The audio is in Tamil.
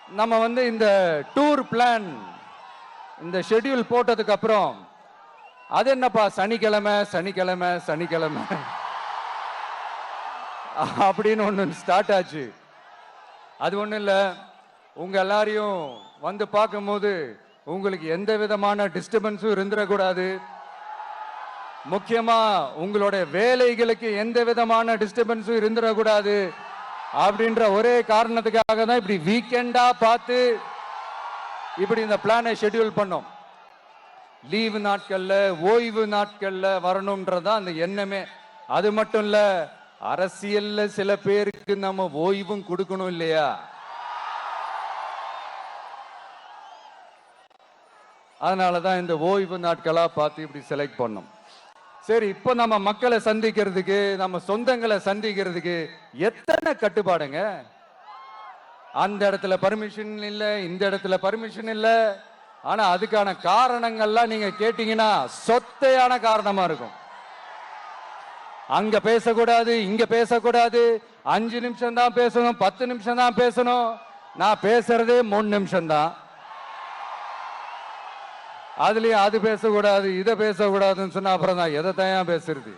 நம்ம இந்த டூர் பிளான் இந்த ஷெட்யூல் போட்டதுக்கு அப்புறம் அது என்னப்பா சனிக்கிழமை சனிக்கிழமை சனிக்கிழமை அப்படின்னு ஒன்று ஸ்டார்ட் ஆச்சு. அது ஒன்றும் இல்லை, உங்க எல்லாரையும் பார்க்கும்போது உங்களுக்கு எந்த விதமான டிஸ்டர்பன்ஸும் இருந்துடக்கூடாது. முக்கியமா உங்களுடைய வேலைகளுக்கு எந்த விதமான டிஸ்டர்பன்ஸும் இருந்துடக்கூடாது அப்படின்ற ஒரே காரணத்துக்காக தான் இப்படி வீக்கெண்டா பார்த்து இப்படி இந்த பிளானை ஷெட்யூல் பண்ணோம். லீவு நாட்கள்ல ஓய்வு நாட்கள்ல வரணும்ன்றதான் அந்த எண்ணமே. அது மட்டும் இல்ல, அரசியல்ல சில பேருக்கு நம்ம ஓய்வும் கொடுக்கணும் இல்லையா? அதனாலதான் இந்த ஓய்வு நாட்களா பார்த்து இப்படி செலக்ட் பண்ணோம். சரி, இப்ப நம்ம மக்களை சந்திக்கிறதுக்கு, நம்ம சொந்தங்களை சந்திக்கிறதுக்கு எத்தனை கட்டுப்பாடுங்க. அந்த இடத்துல பர்மிஷன் இல்ல, இந்த இடத்துல பர்மிஷன் இல்ல. ஆனா அதுக்கான காரணங்கள்லாம் நீங்க கேட்டீங்கன்னா சொத்தையான காரணமா இருக்கும். அங்க பேசக்கூடாது, இங்க பேசக்கூடாது, 5 நிமிஷம் தான் பேசணும், 10 நிமிஷம் தான் பேசணும். நான் பேசுறதே 3 நிமிஷம் தான். அதுலயும் அது பேசக்கூடாது, இதை பேசக்கூடாதுன்னு சொன்னா அப்புறம் தான் எதை தான் பேசுறது?